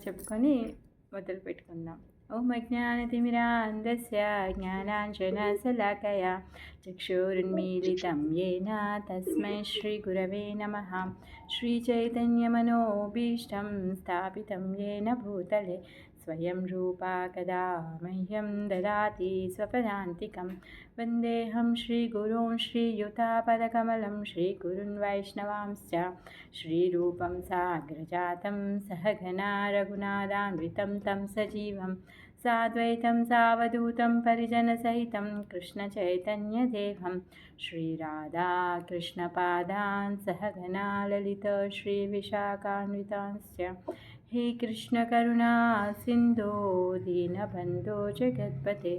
చెప్పుకొని మొదలు పెట్టుకుందాం. ఓం అజ్ఞానతిమిరాంధస్య జ్ఞానాంజనశలాకయా చక్షురున్మీలితం యేన తస్మై శ్రీగురవే నమః. శ్రీచైతన్యమనోభీష్టం స్థాపితం యేన భూతలే స్వయం రూపా కదా మह्यं దదాతి స్వపదాంతికం. వందేహం శ్రీగురూన్ శ్రీయుతాపదకమలం శ్రీగురున్ వైష్ణవాంశ్చ శ్రీరూపం సాగ్రజాతం సహగణా రఘునాథాన్వితం తం సజీవం సాద్వైతం సావధూతం పరిజనసహితం కృష్ణచైతన్యదేవం శ్రీరాధాకృష్ణపాదాన్ సహగణా లలిత శ్రీవిశాఖాన్వితాంశ్చ. హే కృష్ణ కరుణా సింధో దీనబంధో జగత్పతే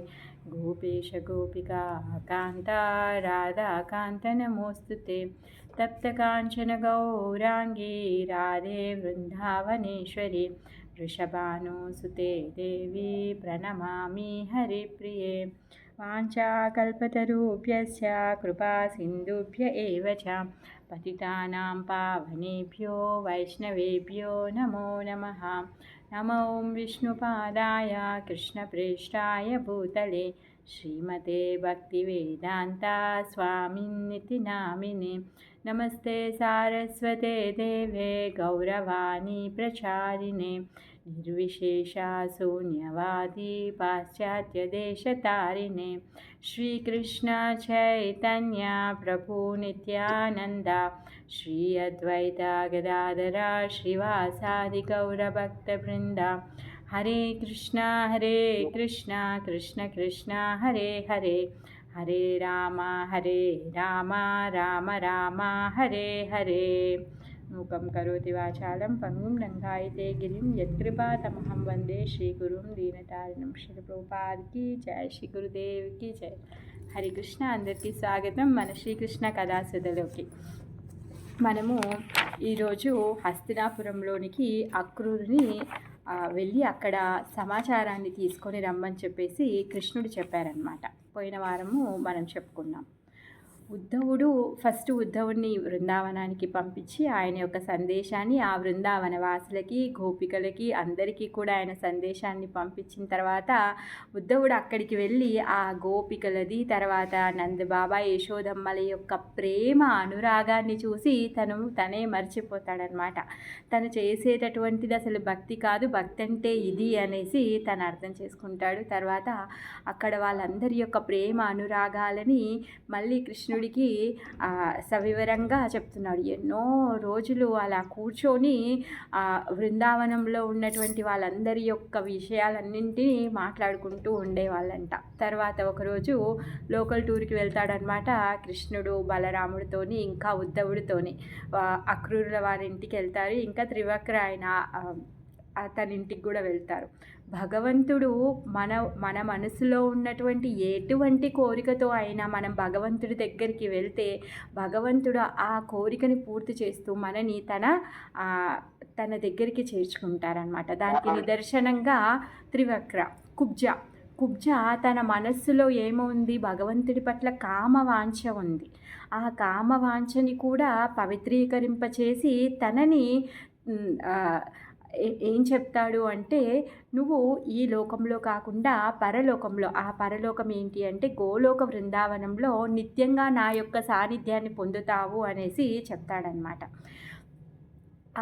గోపేశ గోపికా కాంత రాధాకాంత నమోస్తుతే. తప్త కాంచన గౌరాంగీ రాధే వృందావనేశ్వరి వృషభానుసుతే దేవి ప్రణమామి హరిప్రియే. వాంఛాకల్పతరుభ్యశ్చ కృపా సింధుభ్య ఏవ చ పతితానాం పావనేభ్యో వైష్ణవేభ్యో నమో నమః. నమో విష్ణుపాదాయ కృష్ణప్రేష్ఠాయ భూతలే శ్రీమతే భక్తివేదాంత స్వామిన్నితి నామినే. నమస్తే సారస్వతే దేవే గౌరవాణి ప్రచారిణే నిర్విశేష శూన్యవాది పాశ్చాత్యదేశతారిణే. శ్రీకృష్ణ చైతన్య ప్రభు నిత్యానంద శ్రీ అద్వైత గదాధర శ్రీవాసాది గౌరభక్తవృంద. హరే కృష్ణ కృష్ణ కృష్ణ హరే హరే హరే రామ రామ రామ హరే హరే. మూకం కరోతి వాచాలం పంగుం లంఘాయతే గిరిం యత్కృపాతమహం వందే శ్రీగురుం దీనతారిణం. శ్రీ ప్రభుపాద్కి జయ, శ్రీ గురుదేవ్కి జయ. హరి కృష్ణ. అందరికీ స్వాగతం మన శ్రీకృష్ణ కథాసుధలోకి. మనము ఈరోజు హస్తినాపురంలోనికి అక్రూరుని వెళ్ళి అక్కడ సమాచారాన్ని తీసుకొని రమ్మని చెప్పేసి కృష్ణుడు చెప్పారనమాట. పోయిన వారము మనం చెప్పుకున్నాం. ఉద్ధవుడిని బృందావనానికి పంపించి ఆయన యొక్క సందేశాన్ని ఆ బృందావన వాసులకి గోపికలకి అందరికీ కూడా ఆయన సందేశాన్ని పంపించిన తర్వాత ఉద్ధవుడు అక్కడికి వెళ్ళి ఆ గోపికలది తర్వాత నందబాబా యశోదమ్మల యొక్క ప్రేమ అనురాగాన్ని చూసి తనే మర్చిపోతాడనమాట. తను చేసేటటువంటిది అసలు భక్తి కాదు, భక్తి అంటే ఇది అనేసి తను అర్థం చేసుకుంటాడు. తర్వాత అక్కడ వాళ్ళందరి యొక్క ప్రేమ అనురాగాలని మళ్ళీ కృష్ణుడికి సవివరంగా చెప్తున్నాడు. ఎన్నో రోజులు అలా కూర్చొని బృందావనంలో ఉన్నటువంటి వాళ్ళందరి యొక్క విషయాలన్నింటినీ మాట్లాడుకుంటూ ఉండేవాళ్ళంట. తర్వాత ఒకరోజు లోకల్ టూర్కి వెళ్తాడనమాట కృష్ణుడు బలరాముడితోని ఇంకా ఉద్ధవుడితోని. అక్రూరుల వారి ఇంటికి వెళ్తారు. ఇంకా త్రివక్ర ఆయన తన ఇంటికి కూడా వెళ్తారు. భగవంతుడు మన మనసులో ఉన్నటువంటి ఎటువంటి కోరికతో అయినా మనం భగవంతుడి దగ్గరికి వెళ్తే భగవంతుడు ఆ కోరికని పూర్తి చేస్తూ మనని తన దగ్గరికి చేర్చుకుంటారనమాట. దానికి నిదర్శనంగా త్రివక్ర కుబ్జ తన మనస్సులో ఏముంది, భగవంతుడి పట్ల కామవాంఛ ఉంది. ఆ కామవాంఛని కూడా పవిత్రీకరింపచేసి తనని ఏం చెప్తాడు అంటే, నువ్వు ఈ లోకంలో కాకుండా పరలోకంలో, ఆ పరలోకం ఏంటి అంటే గోలోక బృందావనంలో నిత్యంగా నా యొక్క సాన్నిధ్యాన్ని పొందుతావు అనేసి చెప్తాడనమాట.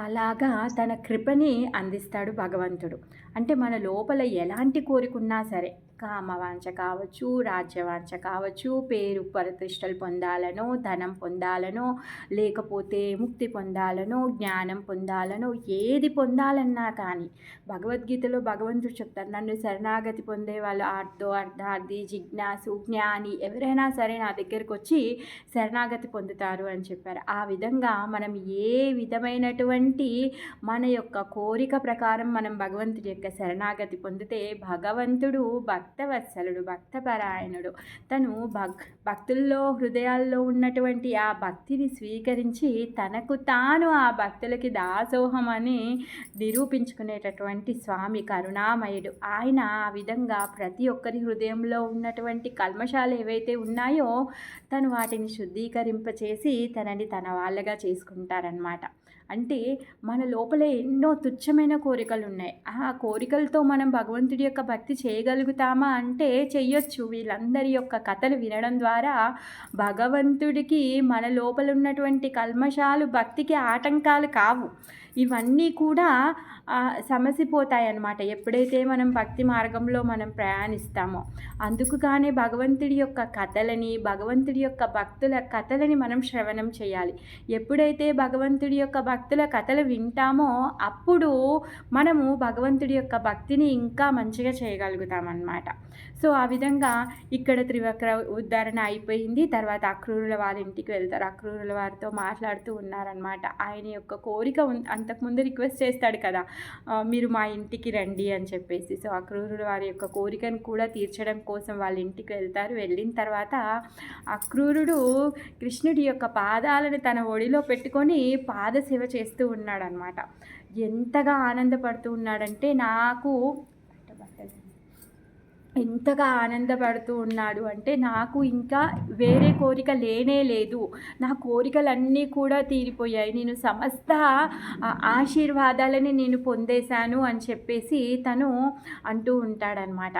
అలాగా తన కృపని అందిస్తాడు భగవంతుడు. అంటే మన లోపల ఎలాంటి కోరికున్నా సరే, కామవాంఛ కావచ్చు, రాజ్యవాంఛ కావచ్చు, పేరు ప్రతిష్టలు పొందాలనో, ధనం పొందాలనో, లేకపోతే ముక్తి పొందాలనో, జ్ఞానం పొందాలనో, ఏది పొందాలన్నా కానీ భగవద్గీతలో భగవంతుడు చెప్తారు, నన్ను శరణాగతి పొందే వాళ్ళు అర్థార్థి జిజ్ఞాసు జ్ఞాని ఎవరైనా సరే నా దగ్గరకు వచ్చి శరణాగతి పొందుతారు అని చెప్పారు. ఆ విధంగా మనం ఏ విధమైనటువంటి మన యొక్క కోరిక ప్రకారం మనం భగవంతుడి యొక్క శరణాగతి పొందితే భగవంతుడు భక్తవత్సలుడు, భక్తపరాయణుడు. తను భక్తుల్లో హృదయాల్లో ఉన్నటువంటి ఆ భక్తిని స్వీకరించి తనకు తాను ఆ భక్తులకి దాసోహం అని నిరూపించుకునేటటువంటి స్వామి కరుణామయుడు. ఆయన ఆ విధంగా ప్రతి ఒక్కరి హృదయంలో ఉన్నటువంటి కల్మషాలు ఏవైతే ఉన్నాయో తను వాటిని శుద్ధీకరింపచేసి తనని తన వాళ్ళగా చేసుకుంటారనమాట. అంటే మన లోపల ఎన్నో తుచ్చమైన కోరికలు ఉన్నాయి. ఆ కోరికలతో మనం భగవంతుడి యొక్క భక్తి చేయగలుగుతామా అంటే చెయ్యొచ్చు. వీళ్ళందరి యొక్క కథలు వినడం ద్వారా భగవంతుడికి మన లోపల ఉన్నటువంటి కల్మషాలు భక్తికి ఆటంకాలు కావు. ఇవన్నీ కూడా సమసిపోతాయన్నమాట ఎప్పుడైతే మనం భక్తి మార్గంలో మనం ప్రయాణిస్తామో. అందుకు కానీ భగవంతుడి యొక్క కథలని, భగవంతుడి యొక్క భక్తుల కథలని మనం శ్రవణం చేయాలి. ఎప్పుడైతే భగవంతుడి యొక్క భక్తుల కథలు వింటామో అప్పుడు మనము భగవంతుడి యొక్క భక్తిని ఇంకా మంచిగా చేయగలుగుతామన్నమాట. సో ఆ విధంగా ఇక్కడ త్రివక్ర ఉద్ధరణ అయిపోయింది. తర్వాత అక్రూరుల వారి ఇంటికి వెళ్తారు. అక్రూరుల వారితో మాట్లాడుతూ ఉన్నారనమాట. ఆయన యొక్క కోరిక అంతకుముందు రిక్వెస్ట్ చేస్తాడు కదా, మీరు మా ఇంటికి రండి అని చెప్పేసి. సో అక్రూరుల వారి యొక్క కోరికను కూడా తీర్చడం కోసం వాళ్ళ ఇంటికి వెళ్తారు. వెళ్ళిన తర్వాత అక్రూరుడు కృష్ణుడి యొక్క పాదాలను తన ఒడిలో పెట్టుకొని పాదసేవ చేస్తూ ఉన్నాడనమాట. ఎంతగా ఆనందపడుతూ ఉన్నాడంటే ఎంతగా ఆనందపడుతూ ఉన్నాడు అంటే, నాకు ఇంకా వేరే కోరిక లేనే లేదు, నా కోరికలన్నీ కూడా తీరిపోయాయి, నేను సమస్త ఆశీర్వాదాలని నేను పొందేశాను అని చెప్పేసి తను అంటూ ఉంటాడనమాట.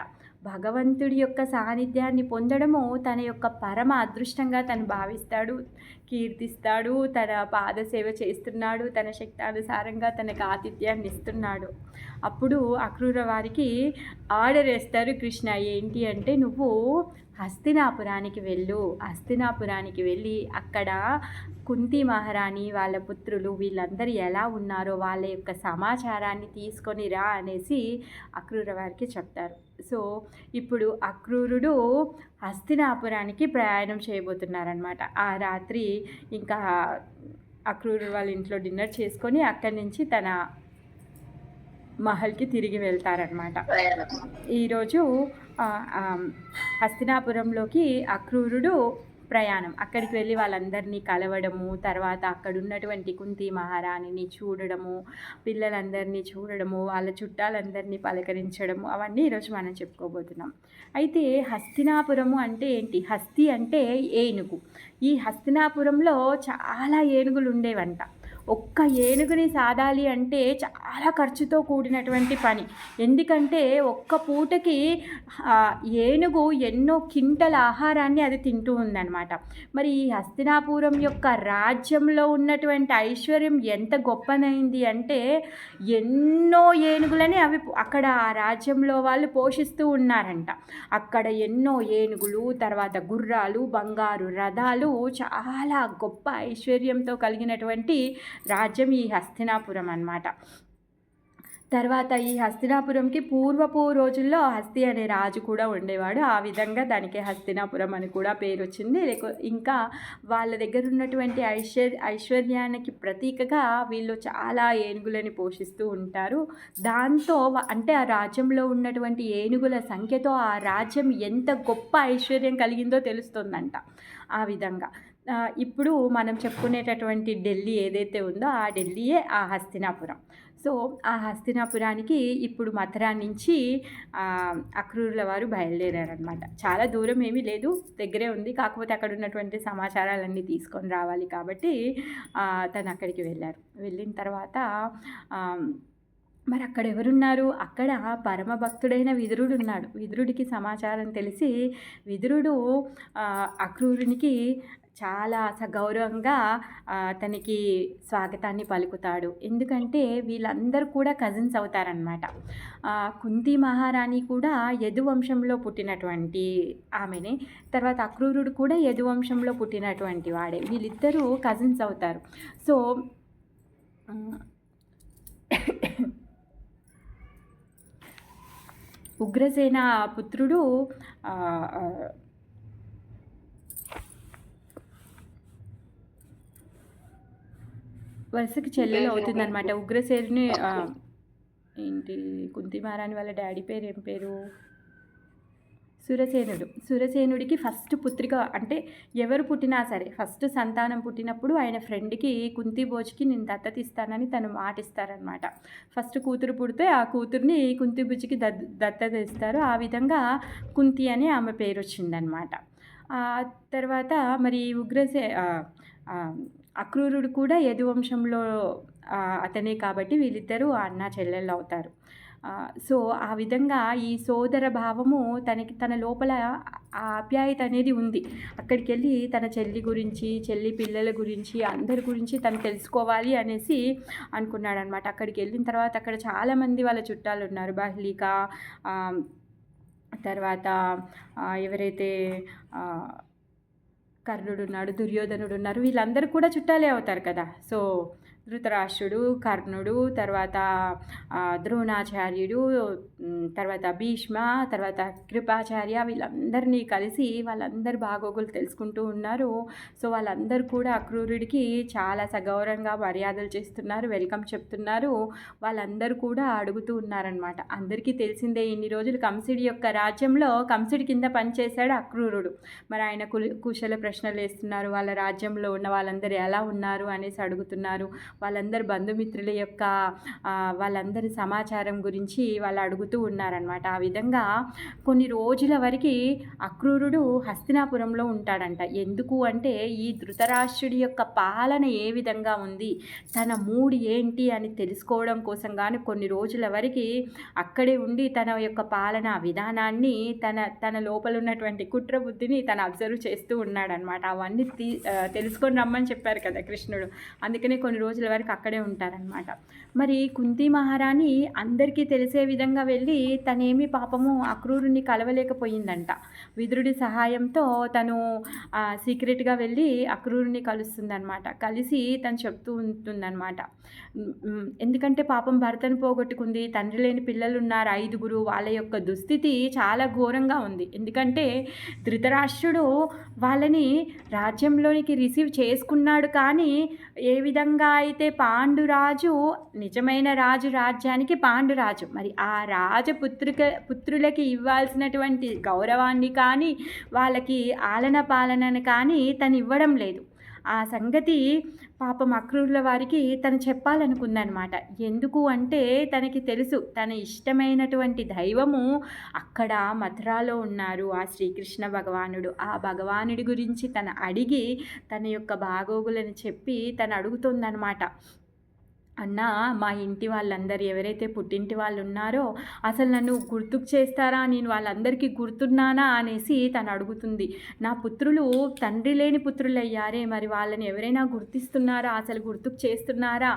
భగవంతుడి యొక్క సాన్నిధ్యాన్ని పొందడము తన యొక్క పరమ అదృష్టంగా తను భావిస్తాడు, కీర్తిస్తాడు, తన పాదసేవ చేస్తున్నాడు, తన శక్తానుసారంగా తనకు ఆతిథ్యాన్ని ఇస్తున్నాడు. అప్పుడు అక్రూర వారికి ఆర్డర్ వేస్తారు కృష్ణ. ఏంటి అంటే, నువ్వు హస్తినాపురానికి వెళ్ళు, హస్తినాపురానికి వెళ్ళి అక్కడ కుంతి మహారాణి వాళ్ళ పుత్రులు వీళ్ళందరూ ఎలా ఉన్నారో వాళ్ళ యొక్క సమాచారాన్ని తీసుకొని రా అనేసి అక్రూర వారికి చెప్తారు. సో ఇప్పుడు అక్రూరుడు హస్తినాపురానికి ప్రయాణం చేయబోతున్నారనమాట. ఆ రాత్రి ఇంకా అక్రూరు వాళ్ళ ఇంట్లో డిన్నర్ చేసుకొని అక్కడి నుంచి తన మహల్కి తిరిగి వెళ్తారనమాట. ఈరోజు హస్తినాపురంలోకి అక్రూరుడు ప్రయాణం, అక్కడికి వెళ్ళి వాళ్ళందరినీ కలవడము, తర్వాత అక్కడ ఉన్నటువంటి కుంతి మహారాణిని చూడడము, పిల్లలందరినీ చూడడము, వాళ్ళ చుట్టాలందరినీ పలకరించడము, అవన్నీ ఈరోజు మనం చెప్పుకోబోతున్నాం. అయితే హస్తినాపురము అంటే ఏంటి? హస్తి అంటే ఏనుగు. ఈ హస్తినాపురంలో చాలా ఏనుగులు ఉండేవంట. ఒక్క ఏనుగుని సాదాలి అంటే చాలా ఖర్చుతో కూడినటువంటి పని. ఎందుకంటే ఒక్క పూటకి ఏనుగు ఎన్నో కింటల ఆహారాన్ని అది తింటూ ఉందన్నమాట. మరి ఈ హస్తినాపురం యొక్క రాజ్యంలో ఉన్నటువంటి ఐశ్వర్యం ఎంత గొప్పనైంది అంటే, ఎన్నో ఏనుగులని అవి అక్కడ ఆ రాజ్యంలో వాళ్ళు పోషిస్తూ ఉన్నారంట. అక్కడ ఎన్నో ఏనుగులు, తర్వాత గుర్రాలు, బంగారు రథాలు, చాలా గొప్ప ఐశ్వర్యంతో కలిగినటువంటి రాజ్యం ఈ హస్తినాపురం అన్నమాట. తర్వాత ఈ హస్తినాపురంకి పూర్వపు రోజుల్లో హస్తి అనే రాజు కూడా ఉండేవాడు. ఆ విధంగా దానికి హస్తినాపురం అని కూడా పేరు వచ్చింది. ఇంకా వాళ్ళ దగ్గర ఉన్నటువంటి ఐశ్వర్యానికి ప్రతీకగా వీళ్ళు చాలా ఏనుగులని పోషిస్తూ ఉంటారు. దాంతో అంటే ఆ రాజ్యంలో ఉన్నటువంటి ఏనుగుల సంఖ్యతో ఆ రాజ్యం ఎంత గొప్ప ఐశ్వర్యం కలిగిందో తెలుస్తుందంట. ఆ విధంగా ఇప్పుడు మనం చెప్పుకునేటటువంటి ఢిల్లీ ఏదైతే ఉందో ఆ ఢిల్లీయే ఆ హస్తినాపురం. సో ఆ హస్తినాపురానికి ఇప్పుడు మథురా నుంచి అక్రూరుల వారు బయలుదేరారనమాట. చాలా దూరం ఏమీ లేదు, దగ్గరే ఉంది. కాకపోతే అక్కడ ఉన్నటువంటి సమాచారాలన్నీ తీసుకొని రావాలి కాబట్టి తను అక్కడికి వెళ్ళారు. వెళ్ళిన తర్వాత మరి అక్కడ ఎవరున్నారు? అక్కడ పరమ భక్తుడైన విదురుడు ఉన్నాడు. విదురుడికి సమాచారం తెలిసి విదురుడు అక్రూరునికి చాలా సగౌరవంగా తనకి స్వాగతాన్ని పలుకుతాడు. ఎందుకంటే వీళ్ళందరూ కూడా కజిన్స్ అవుతారనమాట. కుంతి మహారాణి కూడా యదువంశంలో పుట్టినటువంటి ఆమెనే, తర్వాత అక్రూరుడు కూడా యదువంశంలో పుట్టినటువంటి వాడే. వీళ్ళిద్దరూ కజిన్స్ అవుతారు. సో ఉగ్రసేన పుత్రుడు వరుసకి చెల్లెలు అవుతుందన్నమాట. ఉగ్రసేనుని ఏంటి కుంతి మహారాణి వాళ్ళ డాడీ పేరు ఏం పేరు? సురసేనుడికి ఫస్ట్ పుత్రిక అంటే ఎవరు పుట్టినా సరే ఫస్ట్ సంతానం పుట్టినప్పుడు ఆయన ఫ్రెండ్కి కుంతి భోజ్కి నేను దత్తతిస్తానని తను మాటిస్తారనమాట. ఫస్ట్ కూతురు పుడితే ఆ కూతుర్ని కుంతి భోజ్కి దత్తత ఇస్తారు. ఆ విధంగా కుంతి అని ఆమె పేరు వచ్చిందనమాట. తర్వాత మరి అక్రూరుడు కూడా యదువంశంలో అతనే కాబట్టి వీళ్ళిద్దరూ అన్నా చెల్లెళ్ళు అవుతారు. సో, ఆ విధంగా ఈ సోదర భావము తన లోపల ఆ ఆప్యాయత అనేది ఉంది. అక్కడికెళ్ళి తన చెల్లి గురించి, చెల్లి పిల్లల గురించి, అందరి గురించి తను తెలుసుకోవాలి అనేసి అనుకున్నాడనమాట. అక్కడికెళ్ళిన తర్వాత అక్కడ చాలామంది వాళ్ళ చుట్టాలున్నారు. బహ్లీక, ఆహ్, తర్వాత ఎవరైతే కర్ణుడున్నాడు, దుర్యోధనుడున్నారు. వీళ్ళందరూ కూడా చుట్టాలే అవుతారు కదా! సో, ధృతరాష్ట్రుడు, కర్ణుడు, తర్వాత ద్రోణాచార్యుడు, తర్వాత భీష్మ, తర్వాత కృపాచార్య వీళ్ళందరినీ కలిసి వాళ్ళందరి బాగోగులు తెలుసుకుంటూ ఉన్నారు. సో, వాళ్ళందరూ కూడా అక్రూరుడికి చాలా సగౌరవంగా మర్యాదలు చేస్తున్నారు, వెల్కమ్ చెప్తున్నారు. వాళ్ళందరూ కూడా అడుగుతూ ఉన్నారనమాట. అందరికీ తెలిసిందే ఇన్ని రోజులు కంసుడి యొక్క రాజ్యంలో కంసుడి కింద పనిచేశాడు అక్రూరుడు. మరి ఆయన కుశల ప్రశ్నలు వేస్తున్నారు. వాళ్ళ రాజ్యంలో ఉన్న వాళ్ళందరూ ఎలా ఉన్నారు అనేసి అడుగుతున్నారు. వాళ్ళందరి బంధుమిత్రుల యొక్క వాళ్ళందరి సమాచారం గురించి వాళ్ళు అడుగుతూ ఉన్నారనమాట. ఆ విధంగా కొన్ని రోజుల వరకు అక్రూరుడు హస్తినాపురంలో ఉంటాడంట. ఎందుకు అంటే ఈ ధృతరాష్ట్రుడి యొక్క పాలన ఏ విధంగా ఉంది, తన మూడు ఏంటి అని తెలుసుకోవడం కోసం కానీ కొన్ని రోజుల వరకు అక్కడే ఉండి తన యొక్క పాలన విధానాన్ని తన లోపల ఉన్నటువంటి కుట్ర బుద్ధిని తను అబ్జర్వ్ చేస్తూ ఉన్నాడనమాట. అవన్నీ తెలుసుకొని రమ్మని చెప్పారు కదా కృష్ణుడు. అందుకనే కొన్ని రోజుల వరకు అక్కడే ఉంటారనమాట. మరి కుంతి మహారాణి అందరికీ తెలిసే విధంగా వెళ్ళి తనేమి పాపము అక్రూరుని కలవలేకపోయిందంట. విదురుడి సహాయంతో తను సీక్రెట్గా వెళ్ళి అక్రూరుని కలుస్తుందనమాట. కలిసి తను చెప్తూ ఉంటుందన్నమాట. ఎందుకంటే పాపం భర్తను పోగొట్టుకుంది, తండ్రి లేని పిల్లలు ఉన్నారు 5. వాళ్ళ యొక్క దుస్థితి చాలా ఘోరంగా ఉంది. ఎందుకంటే ధృతరాష్ట్రుడు వాళ్ళని రాజ్యంలోనికి రిసీవ్ చేసుకున్నాడు. కానీ ఏ విధంగా అయితే పాండురాజు నిజమైన రాజు రాజ్యానికి పాండురాజు, మరి ఆ పుత్రులకి ఇవ్వాల్సినటువంటి గౌరవాన్ని కానీ వాళ్ళకి ఆలన పాలనని కానీ తను ఇవ్వడం లేదు. ఆ సంగతి పాపం అక్రూరుల వారికి తను చెప్పాలనుకుందనమాట. ఎందుకు అంటే తనకి తెలుసు తన ఇష్టమైనటువంటి దైవము అక్కడ మథురాలో ఉన్నారు, ఆ శ్రీకృష్ణ భగవానుడు. ఆ భగవానుడి గురించి తను అడిగి తన యొక్క బాగోగులను చెప్పి తను అడుగుతుందనమాట. అన్న, మా ఇంటి వాళ్ళందరూ ఎవరైతే పుట్టింటి వాళ్ళు ఉన్నారో అసలు నన్ను గుర్తుకు చేస్తారా, నేను వాళ్ళందరికీ గుర్తున్నానా అనేసి తను అడుగుతుంది. నా పుత్రులు తండ్రి లేని పుత్రులు అయ్యారే, మరి వాళ్ళని ఎవరైనా గుర్తిస్తున్నారా, అసలు గుర్తుకు చేస్తున్నారా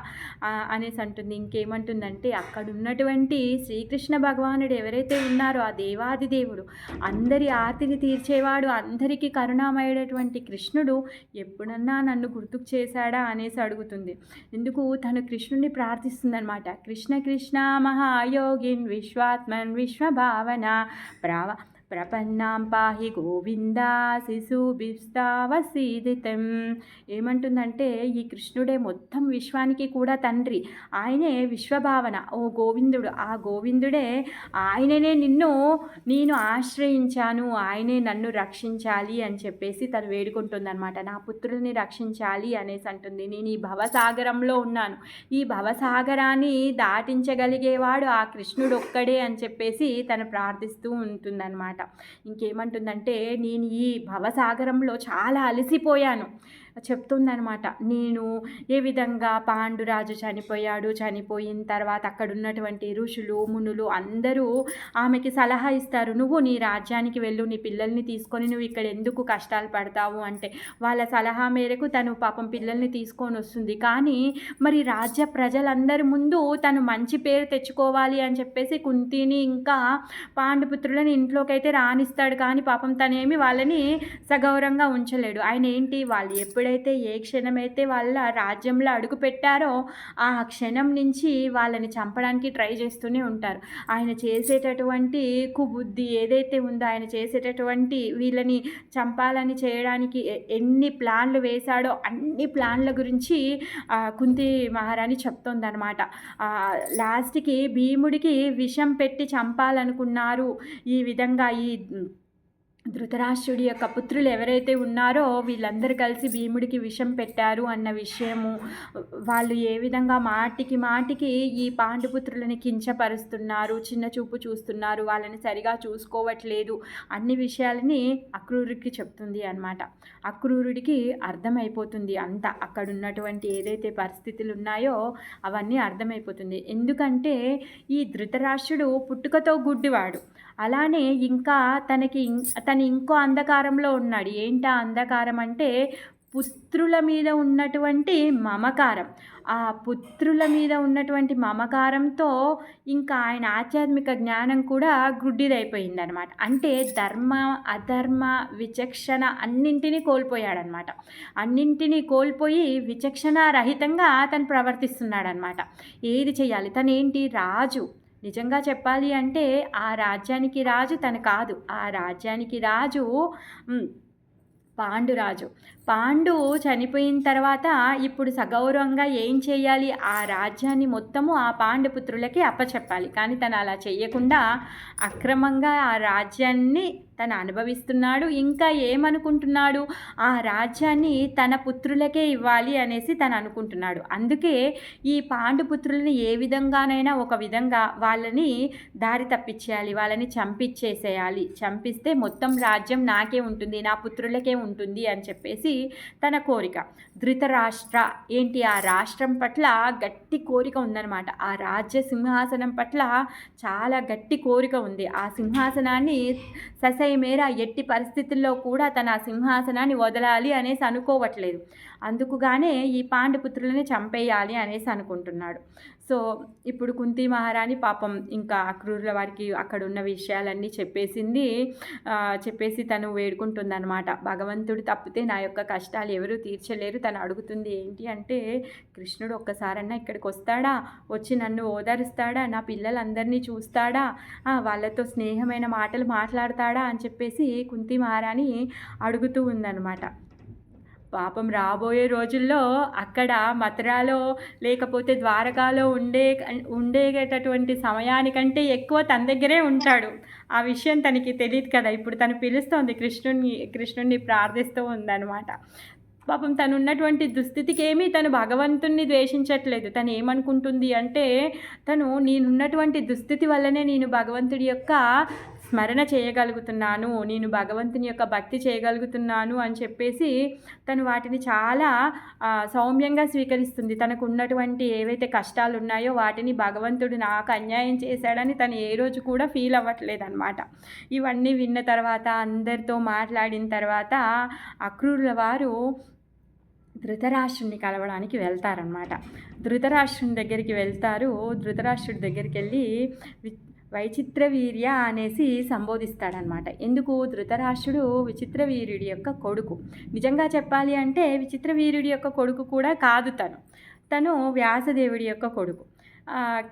అనేసి అంటుంది. ఇంకేమంటుందంటే అక్కడ ఉన్నటువంటి శ్రీకృష్ణ భగవానుడు ఎవరైతే ఉన్నారో ఆ దేవాది దేవుడు, అందరి ఆర్తిని తీర్చేవాడు, అందరికీ కరుణామయుడటువంటి కృష్ణుడు ఎప్పుడన్నా నన్ను గుర్తుకు చేశాడా అనేసి అడుగుతుంది. ఎందుకు తను కృష్ణుని ప్రార్థిస్తుందనమాట. కృష్ణ కృష్ణ మహాయోగిన్ విశ్వాత్మన్ విశ్వభావన ప్రపన్నాం పాహి గోవిందా శిశుభిస్తావసీదితం. ఏమంటుందంటే ఈ కృష్ణుడే మొత్తం విశ్వానికి కూడా తండ్రి, ఆయనే విశ్వభావన. ఓ గోవిందుడు, ఆ గోవిందుడే ఆయననే నేను ఆశ్రయించాను, ఆయనే నన్ను రక్షించాలి అని చెప్పేసి తను వేడుకుంటుందన్నమాట. నా పుత్రుల్ని రక్షించాలి అనేసి అంటుంది. నేను ఈ భవసాగరంలో ఉన్నాను, ఈ భవసాగరాన్ని దాటించగలిగేవాడు ఆ కృష్ణుడు ఒక్కడే అని చెప్పేసి తను ప్రార్థిస్తూ ఉంటుందన్నమాట. ఇంకేమంటుందంటే నేను ఈ భవసాగరంలో చాలా అలసిపోయాను చెప్తుందనమాట. నేను ఏ విధంగా పాండురాజు చనిపోయిన తర్వాత అక్కడ ఉన్నటువంటి ఋషులు మునులు అందరూ ఆమెకి సలహా ఇస్తారు, నువ్వు నీ రాజ్యానికి వెళ్ళు, నీ పిల్లల్ని తీసుకొని నువ్వు ఇక్కడ ఎందుకు కష్టాలు పడతావు అంటే వాళ్ళ సలహా మేరకు తను పాపం పిల్లల్ని తీసుకొని వస్తుంది. కానీ మరి రాజ్య ప్రజలందరి ముందు తను మంచి పేరు తెచ్చుకోవాలి అని చెప్పేసి కుంతిని ఇంకా పాండుపుత్రులను ఇంట్లోకి అయితే రానిస్తాడు. కానీ పాపం తనేమి వాళ్ళని సగౌరవంగా ఉంచలేడు. ఆయన ఏంటి, వాళ్ళు ఎప్పుడైతే ఏ క్షణమైతే వాళ్ళ రాజ్యంలో అడుగు పెట్టారో ఆ క్షణం నుంచి వాళ్ళని చంపడానికి ట్రై చేస్తూనే ఉంటారు. ఆయన చేసేటటువంటి కుబుద్ధి ఏదైతే ఉందో, ఆయన చేసేటటువంటి వీళ్ళని చంపాలని చేయడానికి ఎన్ని ప్లాన్లు వేశాడో అన్ని ప్లాన్ల గురించి కుంతి మహారాణి చెప్తోందనమాట. లాస్ట్కి భీముడికి విషం పెట్టి చంపాలనుకున్నారు. ఈ విధంగా ధృతరాష్ట్రుడి యొక్క పుత్రులు ఎవరైతే ఉన్నారో వీళ్ళందరూ కలిసి భీముడికి విషం పెట్టారు అన్న విషయము, వాళ్ళు ఏ విధంగా మాటికి మాటికి ఈ పాండుపుత్రులని కించపరుస్తున్నారు, చిన్న చూపు చూస్తున్నారు, వాళ్ళని సరిగా చూసుకోవట్లేదు, అన్ని విషయాలని అక్రూరుడికి చెప్తుంది అన్నమాట. అక్రూరుడికి అర్థమైపోతుంది అంతా, అక్కడ ఉన్నటువంటి ఏదైతే పరిస్థితులు ఉన్నాయో అవన్నీ అర్థమైపోతుంది. ఎందుకంటే ఈ ధృతరాష్ట్రుడు పుట్టుకతో గుడ్డివాడు. అలానే ఇంకా తను ఇంకో అంధకారంలో ఉన్నాడు. ఏంటా అంధకారం అంటే పుత్రుల మీద ఉన్నటువంటి మమకారం. ఆ పుత్రుల మీద ఉన్నటువంటి మమకారంతో ఇంకా ఆయన ఆధ్యాత్మిక జ్ఞానం కూడా గుడ్డిదైపోయిందనమాట. అంటే ధర్మ అధర్మ విచక్షణ అన్నింటినీ కోల్పోయాడనమాట. అన్నింటినీ కోల్పోయి విచక్షణ రహితంగా తను ప్రవర్తిస్తున్నాడనమాట. ఏది చేయాలి, తనేంటి రాజు. నిజంగా చెప్పాలి అంటే ఆ రాజ్యానికి రాజు తను కాదు, ఆ రాజ్యానికి రాజు పాండురాజు. పాండు చనిపోయిన తర్వాత ఇప్పుడు సగౌరవంగా ఏం చేయాలి, ఆ రాజ్యాన్ని మొత్తము ఆ పాండుపుత్రులకి అప్పచెప్పాలి. కానీ తను అలా చేయకుండా అక్రమంగా ఆ రాజ్యాన్ని తను అనుభవిస్తున్నాడు. ఇంకా ఏమనుకుంటున్నాడు, ఆ రాజ్యాన్ని తన పుత్రులకే ఇవ్వాలి అనేసి తను అనుకుంటున్నాడు. అందుకే ఈ పాండుపుత్రులని ఏ విధంగానైనా ఒక విధంగా వాళ్ళని దారి తప్పించేయాలి, వాళ్ళని చంపించేసేయాలి. చంపిస్తే మొత్తం రాజ్యం నాకే ఉంటుంది, నా పుత్రులకే ఉంటుంది అని చెప్పేసి తన కోరిక. ధృతరాష్ట్ర ఏంటి, ఆ రాష్ట్రం పట్ల గట్టి కోరిక ఉందన్నమాట. ఆ రాజ్య సింహాసనం పట్ల చాలా గట్టి కోరిక ఉంది. ఆ సింహాసనాన్ని మేర ఎట్టి పరిస్థితుల్లో కూడా తన సింహాసనాన్ని వదలాలి అనేసి అనుకోవట్లేదు. అందుకుగానే ఈ పాండుపుత్రులని చంపేయాలి అనేసి అనుకుంటున్నాడు. సో ఇప్పుడు కుంతి మహారాణి పాపం ఇంకా అక్రూరుల వారికి అక్కడ ఉన్న విషయాలన్నీ చెప్పేసి తను వేడుకుంటుందన్నమాట. భగవంతుడు తప్పితే నా యొక్క కష్టాలు ఎవరు తీర్చలేరు. తను అడుగుతుంది ఏంటి అంటే, కృష్ణుడు ఒక్కసారన్నా ఇక్కడికి వస్తాడా, వచ్చి నన్ను ఓదారుస్తాడా, నా పిల్లలందరినీ చూస్తాడా, వాళ్ళతో స్నేహమైన మాటలు మాట్లాడతాడా అని చెప్పేసి కుంతి మహారాణి అడుగుతూ ఉందన్నమాట. పాపం రాబోయే రోజుల్లో అక్కడ మథురాలో లేకపోతే ద్వారకాలో ఉండేటటువంటి సమయానికంటే ఎక్కువ తన దగ్గరే ఉంటాడు. ఆ విషయం తనకి తెలియదు కదా. ఇప్పుడు తను పిలుస్తోంది, కృష్ణుడిని ప్రార్థిస్తూ ఉందన్నమాట. పాపం తను ఉన్నటువంటి దుస్థితికి ఏమీ తను భగవంతుణ్ణి ద్వేషించట్లేదు. తను ఏమనుకుంటుంది అంటే, నేనున్నటువంటి దుస్థితి వల్లనే నేను భగవంతుడి యొక్క స్మరణ చేయగలుగుతున్నాను, నేను భగవంతుని యొక్క భక్తి చేయగలుగుతున్నాను అని చెప్పేసి తను వాటిని చాలా సౌమ్యంగా స్వీకరిస్తుంది. తనకు ఉన్నటువంటి ఏవైతే కష్టాలు ఉన్నాయో వాటిని భగవంతుడు నాకు అన్యాయం చేశాడని తను ఏ రోజు కూడా ఫీల్ అవ్వట్లేదన్నమాట. ఇవన్నీ విన్న తర్వాత, అందరితో మాట్లాడిన తర్వాత అక్రూరుల వారు ధృతరాష్ట్రుడిని కలవడానికి వెళ్తారనమాట. ధృతరాష్ట్రుని దగ్గరికి వెళ్తారు. ధృతరాష్ట్రుడి దగ్గరికి వెళ్ళి వైచిత్ర వీర్య అనేసి సంబోధిస్తాడనమాట. ఎందుకు, ధృతరాష్ట్రుడు విచిత్ర వీర్యుడి యొక్క కొడుకు. నిజంగా చెప్పాలి అంటే విచిత్ర వీర్యుడి యొక్క కొడుకు కూడా కాదు, తను వ్యాసదేవుడి యొక్క కొడుకు.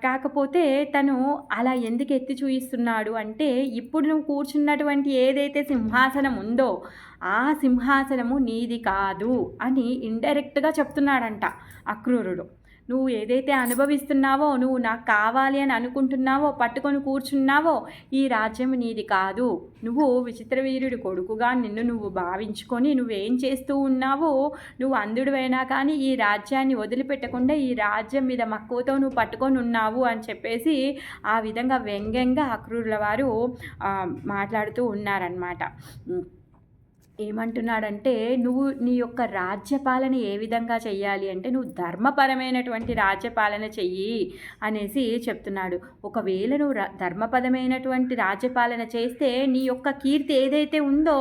కాకపోతే తను అలా ఎందుకు ఎత్తి చూయిస్తున్నాడు అంటే, ఇప్పుడు నువ్వు కూర్చున్నటువంటి ఏదైతే సింహాసనం ఉందో ఆ సింహాసనము నీది కాదు అని ఇండైరెక్ట్గా చెప్తున్నాడంట అక్రూరుడు. నువ్వు ఏదైతే అనుభవిస్తున్నావో, నువ్వు నాకు కావాలి అని అనుకుంటున్నావో, పట్టుకొని కూర్చున్నావో ఈ రాజ్యం నీది కాదు. నువ్వు విచిత్ర వీరుడి కొడుకుగా నువ్వు భావించుకొని నువ్వేం చేస్తూ ఉన్నావో, నువ్వు అంధుడివైనా కానీ ఈ రాజ్యాన్ని వదిలిపెట్టకుండా ఈ రాజ్యం మీద మక్కువతో నువ్వు పట్టుకొని ఉన్నావు అని చెప్పేసి ఆ విధంగా వ్యంగ్యంగా అక్రూరుల వారు మాట్లాడుతూ ఉన్నారన్నమాట. ఏమంటున్నాడంటే, నువ్వు నీ యొక్క రాజ్యపాలన ఏ విధంగా చెయ్యాలి అంటే, నువ్వు ధర్మపరమైనటువంటి రాజ్యపాలన చెయ్యి అనేసి చెప్తున్నాడు. ఒకవేళ నువ్వు ధర్మపరమైనటువంటి రాజ్యపాలన చేస్తే నీ యొక్క కీర్తి ఏదైతే ఉందో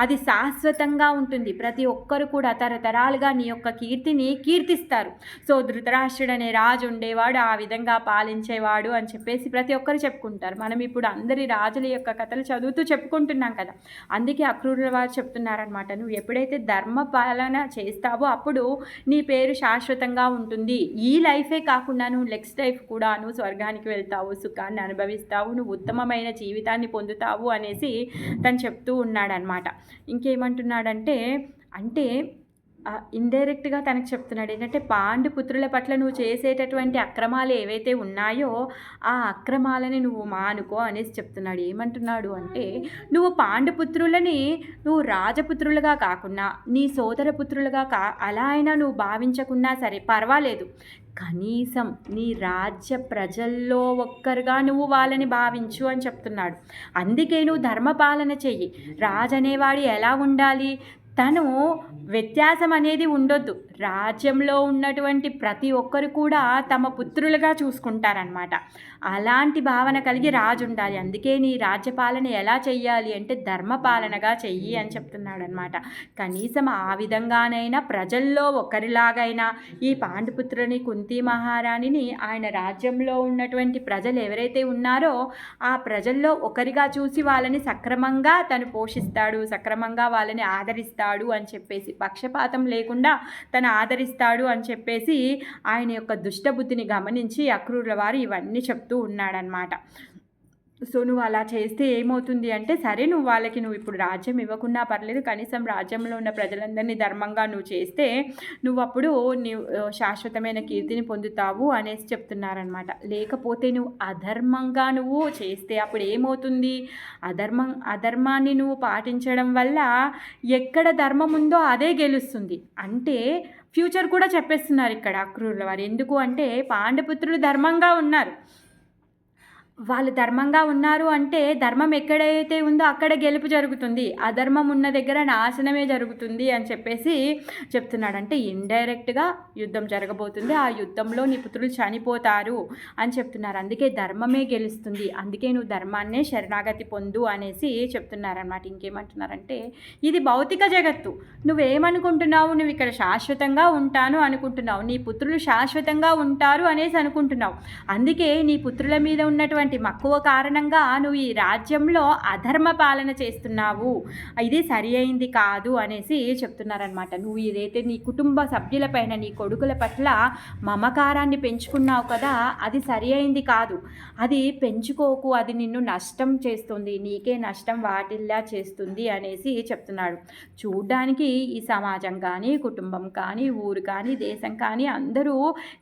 అది శాశ్వతంగా ఉంటుంది. ప్రతి ఒక్కరు కూడా తరతరాలుగా నీ యొక్క కీర్తిని కీర్తిస్తారు. సో ధృతరాష్ట్రుడు అనే రాజు ఉండేవాడు, ఆ విధంగా పాలించేవాడు అని చెప్పేసి ప్రతి ఒక్కరు చెప్పుకుంటారు. మనం ఇప్పుడు అందరి రాజుల యొక్క కథలు చదువుతూ చెప్పుకుంటున్నాం కదా. అందుకే అక్రూరుల వారు చెప్తున్నారు అన్నమాట, నువ్వు ఎప్పుడైతే ధర్మ పాలన చేస్తావో అప్పుడు నీ పేరు శాశ్వతంగా ఉంటుంది. ఈ లైఫే కాకుండా నువ్వు నెక్స్ట్ లైఫ్ కూడా నువ్వు స్వర్గానికి వెళ్తావు, సుఖాన్ని అనుభవిస్తావు, నువ్వు ఉత్తమమైన జీవితాన్ని పొందుతావు అనేసి తను చెప్తూ ఉన్నాడనమాట. ఇంకేమంటున్నాడంటే, ఇండైరెక్ట్‌గా తనకు చెప్తున్నాడు. ఏంటంటే పాండుపుత్రుల పట్ల నువ్వు చేసేటటువంటి అక్రమాలు ఏవైతే ఉన్నాయో, ఆ అక్రమాలని నువ్వు మానుకో అనేసి చెప్తున్నాడు. ఏమంటున్నాడు అంటే, నువ్వు పాండుపుత్రులని నువ్వు రాజపుత్రులుగా కాకున్నా, నీ సోదర పుత్రులుగా అలా అయినా నువ్వు భావించకున్నా సరే పర్వాలేదు. కనీసం నీ రాజ్య ప్రజల్లో ఒక్కరుగా నువ్వు వాళ్ళని భావించు అని చెప్తున్నాడు. అందుకే నువ్వు ధర్మపాలన చెయ్యి. రాజు అనేవాడు ఎలా ఉండాలి? తను వ్యత్యాసం అనేది ఉండొద్దు. రాజ్యంలో ఉన్నటువంటి ప్రతి ఒక్కరు కూడా తమ పుత్రులుగా చూసుకుంటారనమాట. అలాంటి భావన కలిగి రాజు ఉండాలి. అందుకే నీ రాజ్యపాలన ఎలా చెయ్యాలి అంటే ధర్మపాలనగా చెయ్యి అని చెప్తున్నాడనమాట. కనీసం ఆ విధంగానైనా ప్రజల్లో ఒకరిలాగైనా ఈ పాండుపుత్రుని కుంతి మహారాణిని ఆయన రాజ్యంలో ఉన్నటువంటి ప్రజలు ఎవరైతే ఉన్నారో ఆ ప్రజల్లో ఒకరిగా చూసి వాళ్ళని సక్రమంగా తను పోషిస్తాడు, సక్రమంగా వాళ్ళని ఆదరిస్తాడు అని చెప్పేసి, పక్షపాతం లేకుండా తను ఆదరిస్తాడు అని చెప్పేసి ఆయన యొక్క దుష్టబుద్ధిని గమనించి అక్రూరుల వారు ఇవన్నీ చెప్తూ ఉన్నాడనమాట. సో నువ్వు అలా చేస్తే ఏమవుతుంది అంటే, సరే నువ్వు ఇప్పుడు రాజ్యం ఇవ్వకున్నా పర్లేదు, కనీసం రాజ్యంలో ఉన్న ప్రజలందరినీ ధర్మంగా నువ్వు చేస్తే నువ్వు అప్పుడు శాశ్వతమైన కీర్తిని పొందుతావు అనేసి చెప్తున్నారనమాట. లేకపోతే నువ్వు అధర్మంగా నువ్వు చేస్తే అప్పుడు ఏమవుతుంది? అధర్మాన్ని నువ్వు పాటించడం వల్ల ఎక్కడ ధర్మం ఉందో అదే గెలుస్తుంది. అంటే ఫ్యూచర్ కూడా చెప్పేస్తున్నారు ఇక్కడ అక్రూరుల వారు. ఎందుకు అంటే పాండుపుత్రులు ధర్మంగా ఉన్నారు. వాళ్ళు ధర్మంగా ఉన్నారు అంటే ధర్మం ఎక్కడైతే ఉందో అక్కడ గెలుపు జరుగుతుంది, అధర్మం ఉన్న దగ్గర నాశనమే జరుగుతుంది అని చెప్పేసి చెప్తున్నాడు. అంటే ఇండైరెక్ట్గా యుద్ధం జరగబోతుంది, ఆ యుద్ధంలో నీ పుత్రులు చనిపోతారు అని చెప్తున్నారు. అందుకే ధర్మమే గెలుస్తుంది, అందుకే నువ్వు ధర్మాన్నే శరణాగతి పొందు అనేసి చెప్తున్నారనమాట. ఇంకేమంటున్నారంటే, ఇది భౌతిక జగత్తు, నువ్వేమనుకుంటున్నావు? నువ్వు ఇక్కడ శాశ్వతంగా ఉంటాను అనుకుంటున్నావు, నీ పుత్రులు శాశ్వతంగా ఉంటారు అనేసి అనుకుంటున్నావు. అందుకే నీ పుత్రుల మీద ఉన్నటువంటి మక్కువ కారణంగా నువ్వు ఈ రాజ్యంలో అధర్మ పాలన చేస్తున్నావు, ఇది సరి అయింది కాదు అనేసి చెప్తున్నారనమాట. నువ్వు ఏదైతే నీ కుటుంబ సభ్యులపైన, నీ కొడుకుల పట్ల మమకారాన్ని పెంచుకున్నావు కదా, అది సరి అయింది కాదు, అది పెంచుకోకు, అది నిన్ను నష్టం చేస్తుంది, నీకే నష్టం వాటిల్లా చేస్తుంది అనేసి చెప్తున్నాడు. చూడ్డానికి ఈ సమాజం కానీ, కుటుంబం కానీ, ఊరు కానీ, దేశం కానీ అందరూ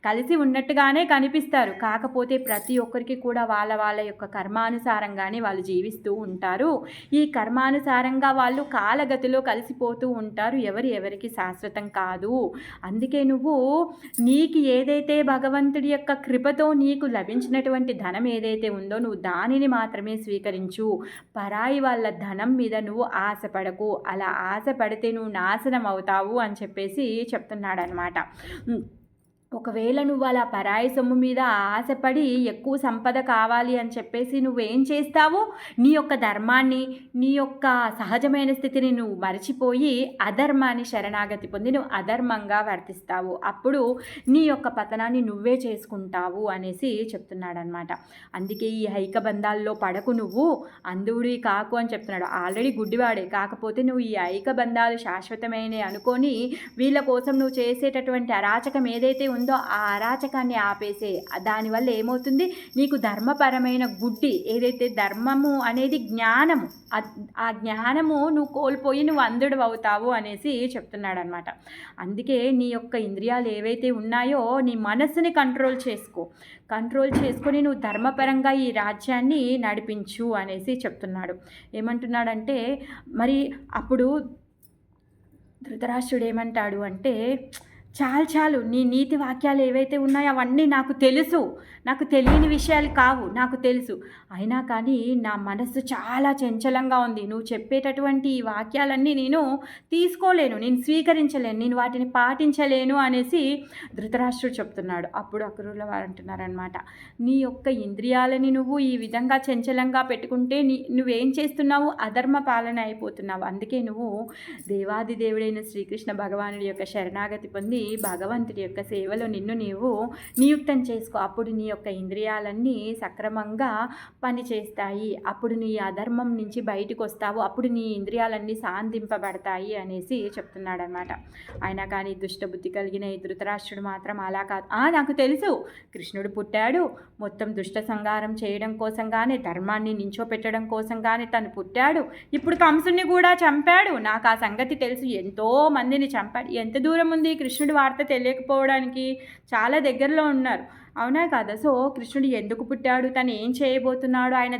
కలిసి ఉన్నట్టుగానే కనిపిస్తారు. కాకపోతే ప్రతి ఒక్కరికి కూడా వాళ్ళ యొక్క కర్మానుసారంగానే వాళ్ళు జీవిస్తూ ఉంటారు. ఈ కర్మానుసారంగా వాళ్ళు కాలగతిలో కలిసిపోతూ ఉంటారు. ఎవరికి శాశ్వతం కాదు. అందుకే నువ్వు నీకు ఏదైతే భగవంతుడి యొక్క కృపతో నీకు లభించినటువంటి ధనం ఏదైతే ఉందో నువ్వు దానిని మాత్రమే స్వీకరించు. పరాయి వాళ్ళ ధనం మీద నువ్వు ఆశపడకు, అలా ఆశపడితే నువ్వు నాశనం అవుతావు అని చెప్పేసి చెప్తున్నాడనమాట. ఒకవేళ నువ్వు అలా పరాయి సొమ్ము మీద ఆశపడి ఎక్కువ సంపద కావాలి అని చెప్పేసి నువ్వేం చేస్తావు? నీ యొక్క ధర్మాన్ని, నీ యొక్క సహజమైన స్థితిని నువ్వు మర్చిపోయి అధర్మాన్ని శరణాగతి పొంది నువ్వు అధర్మంగా వర్తిస్తావు. అప్పుడు నీ యొక్క పతనాన్ని నువ్వే చేసుకుంటావు అనేసి చెప్తున్నాడనమాట. అందుకే ఈ హైక బంధాల్లో పడకు, నువ్వు అంధుడి కాకు అని చెప్తున్నాడు. ఆల్రెడీ గుడ్డివాడే, కాకపోతే నువ్వు ఈ ఐక బంధాలు శాశ్వతమైనవి అనుకొని వీళ్ళ కోసం నువ్వు చేసేటటువంటి అరాచకం ఏదైతే ఉందో ఆ అరాచకాన్ని ఆపేసే. దానివల్ల ఏమవుతుంది? నీకు ధర్మపరమైన గుడ్డి ఏదైతే ధర్మము అనేది జ్ఞానము, ఆ జ్ఞానము నువ్వు కోల్పోయి నువ్వు అంధుడు అవుతావు అనేసి చెప్తున్నాడు అనమాట. అందుకే నీ యొక్క ఇంద్రియాలు ఏవైతే ఉన్నాయో నీ మనస్సుని కంట్రోల్ చేసుకొని నువ్వు ధర్మపరంగా ఈ రాజ్యాన్ని నడిపించు అనేసి చెప్తున్నాడు. ఏమంటున్నాడంటే, మరి అప్పుడు ధృతరాష్ట్రుడు ఏమంటాడు అంటే, చాలు నీ నీతి వాక్యాలు ఏవైతే ఉన్నాయో అవన్నీ నాకు తెలుసు, నాకు తెలియని విషయాలు కావు, నాకు తెలుసు. అయినా కానీ నా మనస్సు చాలా చంచలంగా ఉంది. నువ్వు చెప్పేటటువంటి ఈ వాక్యాలన్నీ నేను తీసుకోలేను, నేను స్వీకరించలేను, నేను వాటిని పాటించలేను అనేసి ధృతరాష్ట్రుడు చెప్తున్నాడు. అప్పుడు అక్రూరుల వారు అంటున్నారనమాట, నీ యొక్క ఇంద్రియాలని నువ్వు ఈ విధంగా చంచలంగా పెట్టుకుంటే నువ్వేం చేస్తున్నావు? అధర్మ పాలన అయిపోతున్నావు. అందుకే నువ్వు దేవాది దేవుడైన శ్రీకృష్ణ భగవానుడి యొక్క శరణాగతి పొంది భగవంతుడి యొక్క సేవలో నిన్ను నీవు నియుక్తం చేసుకో. అప్పుడు నీ యొక్క ఇంద్రియాలన్నీ సక్రమంగా పనిచేస్తాయి. అప్పుడు నీ అధర్మం నుంచి బయటకు వస్తావు. అప్పుడు నీ ఇంద్రియాలన్నీ శాంతింపబడతాయి అనేసి చెప్తున్నాడనమాట. అయినా కానీ దుష్టబుద్ధి కలిగిన ఈ ధృతరాష్ట్రుడు మాత్రం అలా కాదు. నాకు తెలుసు, కృష్ణుడు పుట్టాడు మొత్తం దుష్ట సంహారం చేయడం కోసం కానీ, ధర్మాన్ని నించోపెట్టడం కోసం కానీ తను పుట్టాడు. ఇప్పుడు కంసుని కూడా చంపాడు. నాకు ఆ సంగతి తెలుసు. ఎంతో మందిని చంపాడు. ఎంత దూరం ఉంది కృష్ణుడి వార్త తెలియకపోవడానికి? చాలా దగ్గరలో ఉన్నారు. అవునా కాదా? సో కృష్ణుడు ఎందుకు పుట్టాడు, తను ఏం చేయబోతున్నాడు, ఆయన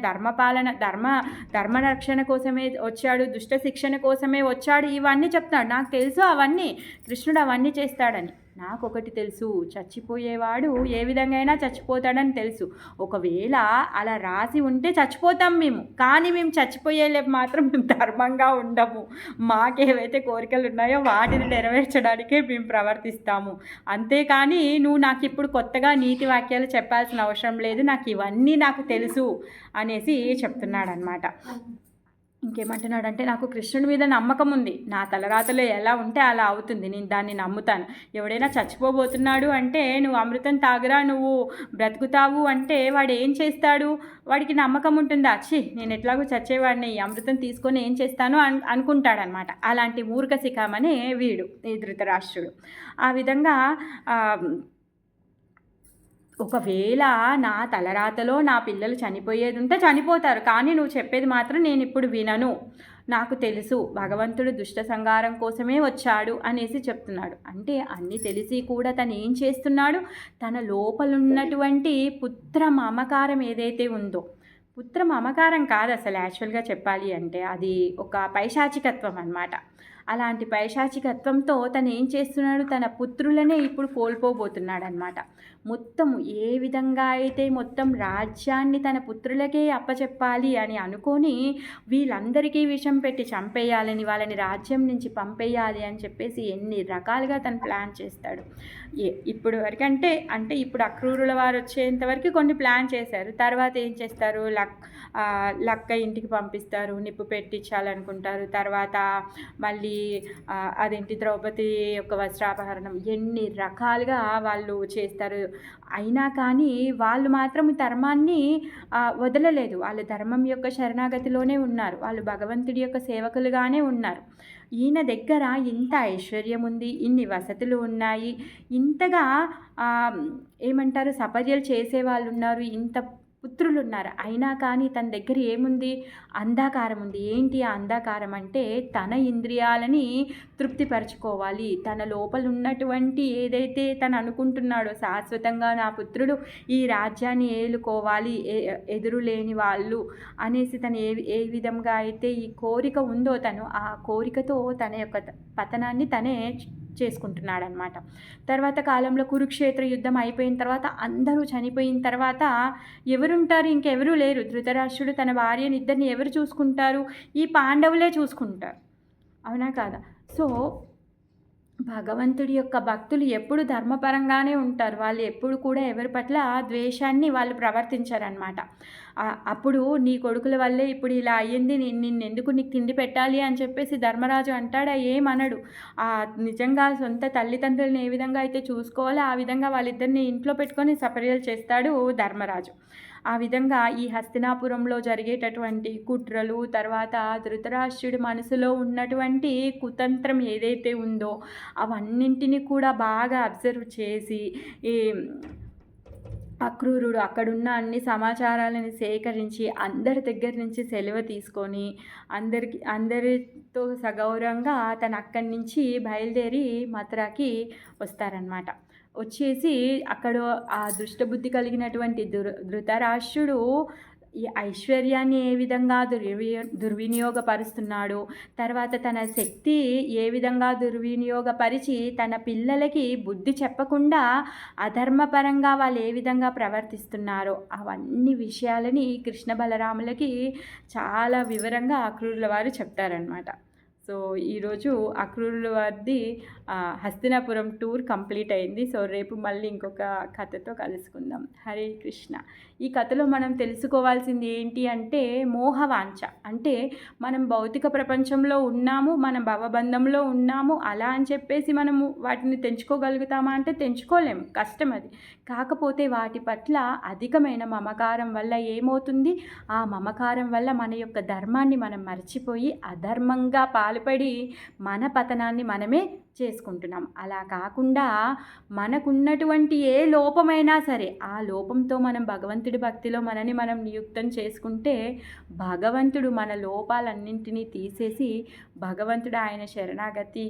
ధర్మ రక్షణ కోసమే వచ్చాడు, దుష్ట శిక్షణ కోసమే వచ్చాడు, ఇవన్నీ చెప్తున్నాడు. నాకు తెలుసు అవన్నీ, కృష్ణుడు అవన్నీ చేస్తాడని. నాకు ఒకటి తెలుసు, చచ్చిపోయేవాడు ఏ విధంగా అయినా చచ్చిపోతాడని తెలుసు. ఒకవేళ అలా రాసి ఉంటే చచ్చిపోతాం మేము, కానీ మేము చచ్చిపోయేలేపు మాత్రం మేము ధర్మంగా ఉండము. మాకేవైతే కోరికలు ఉన్నాయో వాటిని నెరవేర్చడానికే మేము ప్రవర్తిస్తాము. అంతేకాని నువ్వు నాకు ఇప్పుడు కొత్తగా నీతి వాక్యాలు చెప్పాల్సిన అవసరం లేదు, నాకు ఇవన్నీ నాకు తెలుసు అనేసి చెప్తున్నాడనమాట. ఇంకేమంటున్నాడంటే, నాకు కృష్ణుడి మీద నమ్మకం ఉంది, నా తలరాతలో ఎలా ఉంటే అలా అవుతుంది, నేను దాన్ని నమ్ముతాను. ఎవడైనా చచ్చిపోబోతున్నాడు అంటే నువ్వు అమృతం తాగురా, నువ్వు బ్రతుకుతావు అంటే వాడు ఏం చేస్తాడు? వాడికి నమ్మకం ఉంటుందా? నేను ఎట్లాగో చచ్చేవాడిని, ఈ అమృతం తీసుకొని ఏం చేస్తాను అనుకుంటాడనమాట. అలాంటి మూర్ఖ శిఖామనే వీడు, ఈ ధృతరాష్ట్రుడు. ఆ విధంగా ఒకవేళ నా తలరాతలో నా పిల్లలు చనిపోయేది ఉంటే చనిపోతారు, కానీ నువ్వు చెప్పేది మాత్రం నేను ఇప్పుడు వినను. నాకు తెలుసు భగవంతుడు దుష్ట సంహారం కోసమే వచ్చాడు అనేసి చెప్తున్నాడు. అంటే అన్నీ తెలిసి కూడా తను ఏం చేస్తున్నాడు? తన లోపలున్నటువంటి పుత్ర మమకారం ఏదైతే ఉందో, పుత్ర మమకారం కాదు అసలు యాక్చువల్గా చెప్పాలి అంటే, అది ఒక పైశాచికత్వం అన్నమాట. అలాంటి పైశాచికత్వంతో తను ఏం చేస్తున్నాడు? తన పుత్రులనే ఇప్పుడు కోల్పోబోతున్నాడు అనమాట. మొత్తం ఏ విధంగా అయితే మొత్తం రాజ్యాన్ని తన పుత్రులకే అప్పచెప్పాలి అని అనుకొని వీళ్ళందరికీ విషం పెట్టి చంపేయాలని, వాళ్ళని రాజ్యం నుంచి పంపేయాలి అని చెప్పేసి ఎన్ని రకాలుగా తను ప్లాన్ చేస్తాడు. ఇప్పుడు వరకంటే ఇప్పుడు అక్రూరుల వారు వచ్చేంతవరకు కొన్ని ప్లాన్ చేశారు. తర్వాత ఏం చేస్తారు? లక్క ఇంటికి పంపిస్తారు, నిప్పు పెట్టించాలనుకుంటారు. తర్వాత మళ్ళీ అదేంటి ద్రౌపది యొక్క వస్త్రాపహరణం, ఎన్ని రకాలుగా వాళ్ళు చేస్తారు. అయినా కానీ వాళ్ళు మాత్రం ధర్మాన్ని వదలలేదు. వాళ్ళు ధర్మం యొక్క శరణాగతిలోనే ఉన్నారు. వాళ్ళు భగవంతుడి యొక్క సేవకులుగానే ఉన్నారు. ఈయన దగ్గర ఇంత ఐశ్వర్యం ఉంది, ఇన్ని వసతులు ఉన్నాయి, ఇంతగా ఏమంటారు సపర్యలు చేసేవాళ్ళు ఉన్నారు, ఇంత పుత్రులు ఉన్నారు. అయినా కానీ తన దగ్గర ఏముంది? అంధకారం ఉంది. ఏంటి ఆ అంధకారం అంటే, తన ఇంద్రియాలని తృప్తిపరచుకోవాలి. తన లోపల ఉన్నటువంటి ఏదైతే తను అనుకుంటున్నాడో శాశ్వతంగా నా పుత్రుడు ఈ రాజ్యాన్ని ఏలుకోవాలి, ఎదురు లేని వాళ్ళు అనేసి తను ఏ విధంగా అయితే ఈ కోరిక ఉందో, తను ఆ కోరికతో తన యొక్క పతనాన్ని తనే చేసుకుంటున్నాడనమాట. తర్వాత కాలంలో కురుక్షేత్ర యుద్ధం అయిపోయిన తర్వాత అందరూ చనిపోయిన తర్వాత ఎవరుంటారు? ఇంకెవరూ లేరు. ధృతరాష్ట్రుడు తన భార్యని ఇద్దరిని ఎవరు చూసుకుంటారు? ఈ పాండవులే చూసుకుంటారు. అవునా కాదా? సో భగవంతుడి యొక్క భక్తులు ఎప్పుడు ధర్మపరంగానే ఉంటారు. వాళ్ళు ఎప్పుడు కూడా ఎవరి పట్ల ద్వేషాన్ని వాళ్ళు ప్రవర్తించారనమాట. అప్పుడు నీ కొడుకుల వల్లే ఇప్పుడు ఇలా అయ్యింది, నిన్నెందుకు నీకు తిండి పెట్టాలి అని చెప్పేసి ధర్మరాజు అంటాడా? ఏమనడు. నిజంగా సొంత తల్లిదండ్రులను ఏ విధంగా అయితే చూసుకోవాలో ఆ విధంగా వాళ్ళిద్దరిని ఇంట్లో పెట్టుకొని సపర్యలు చేస్తాడు ధర్మరాజు. ఆ విధంగా ఈ హస్తినాపురంలో జరిగేటటువంటి కుట్రలు, తర్వాత ధృతరాష్ట్రుడి మనసులో ఉన్నటువంటి కుతంత్రం ఏదైతే ఉందో అవన్నింటినీ కూడా బాగా అబ్జర్వ్ చేసి ఈ అక్రూరుడు అక్కడున్న అన్ని సమాచారాలను సేకరించి అందరి దగ్గర నుంచి సెలవు తీసుకొని అందరితో సగౌరవంగా తను అక్కడి నుంచి బయలుదేరి మథురాకి వస్తారనమాట. వచ్చేసి అక్కడ ఆ దుష్టబుద్ధి కలిగినటువంటి ధృతరాష్ట్రుడు ఈ ఐశ్వర్యాన్ని ఏ విధంగా దుర్వినియోగపరుస్తున్నాడు, తర్వాత తన శక్తి ఏ విధంగా దుర్వినియోగపరిచి తన పిల్లలకి బుద్ధి చెప్పకుండా అధర్మపరంగా వాళ్ళు ఏ విధంగా ప్రవర్తిస్తున్నారో అవన్నీ విషయాలని కృష్ణ బలరాములకి చాలా వివరంగా అక్రూరుల వారు చెప్తారనమాట. సో ఈరోజు అక్రూరుల వారిది హస్తినాపురం టూర్ కంప్లీట్ అయింది. సో రేపు మళ్ళీ ఇంకొక కథతో కలుసుకుందాం. హరే కృష్ణ. ఈ కథలో మనం తెలుసుకోవాల్సింది ఏంటి అంటే మోహవాంఛ. అంటే మనం భౌతిక ప్రపంచంలో ఉన్నాము, మనం భవబంధంలో ఉన్నాము, అలా అని చెప్పేసి మనము వాటిని తెంచుకోగలుగుతామా అంటే తెంచుకోలేము, కష్టం అది. కాకపోతే వాటి పట్ల అధికమైన మమకారం వల్ల ఏమవుతుంది, ఆ మమకారం వల్ల మన యొక్క ధర్మాన్ని మనం మర్చిపోయి అధర్మంగా పాల్పడి మన పతనాన్ని మనమే చేసుకుంటున్నాం. అలా కాకుండా మనకున్నటువంటి ఏ లోపమైనా సరే ఆ లోపంతో మనం భగవంతుడి భక్తిలో మనని మనం నియుక్తం చేసుకుంటే భగవంతుడు మన లోపాలన్నింటినీ తీసేసి భగవంతుడు ఆయన శరణాగతి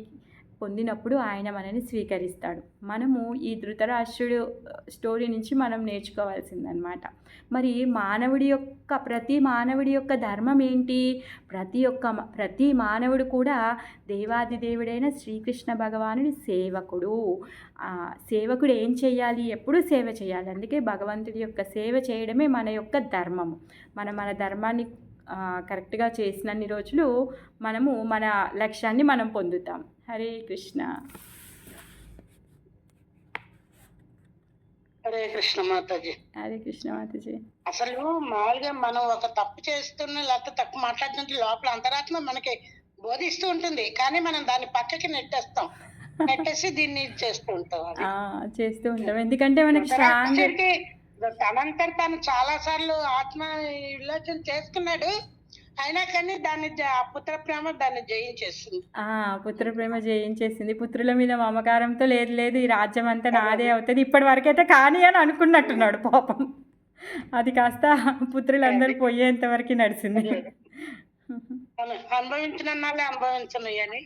పొందినప్పుడు ఆయన మనని స్వీకరిస్తాడు. మనము ఈ ధృతరాష్ట్రుడు స్టోరీ నుంచి మనం నేర్చుకోవాల్సిందనమాట. మరి ప్రతి మానవుడి యొక్క ధర్మం ఏంటి? ప్రతి మానవుడు కూడా దేవాదిదేవుడైన శ్రీకృష్ణ భగవానుడి సేవకుడు. సేవకుడు ఏం చేయాలి? ఎప్పుడూ సేవ చేయాలి. అందుకే భగవంతుడి యొక్క సేవ చేయడమే మన యొక్క ధర్మము. మన ధర్మాన్ని కరెక్ట్గా చేసినన్ని రోజులు మనము మన లక్ష్యాన్ని మనం పొందుతాం. హరే కృష్ణ. హరే కృష్ణ మాతాజీ. హరే కృష్ణ మాతాజీ. అసలు మామూలుగా మనం ఒక తప్పు చేస్తున్న లేకపోతే తప్పు మాట్లాడుతుంటే లోపల అంతరాత్మ మనకి బోధిస్తూ ఉంటుంది, కానీ మనం దాన్ని పక్కకి నెట్టేసి దీన్ని చేస్తూ ఉంటాం. ఎందుకంటే మనకి తనంతట తను చాలా సార్లు ఆత్మ విలోచన చేసుకున్నాడు, అయినా కానీ దాన్ని పుత్ర ప్రేమ దాన్ని జయించేసింది. పుత్ర ప్రేమ జయించేసింది. పుత్రుల మీద మమకారంతో లేదు ఈ రాజ్యం అంతా నాదే అవుతుంది ఇప్పటి వరకైతే కానీ అని అనుకున్నట్టున్నాడు పాపం. అది కాస్త పుత్రులందరూ పోయేంత వరకు నడిచింది. అనుభవించిన అనుభవించను అని.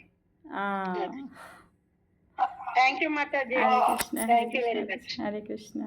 థ్యాంక్ యూ మాతాజీ. హరే కృష్ణ. హరే కృష్ణ.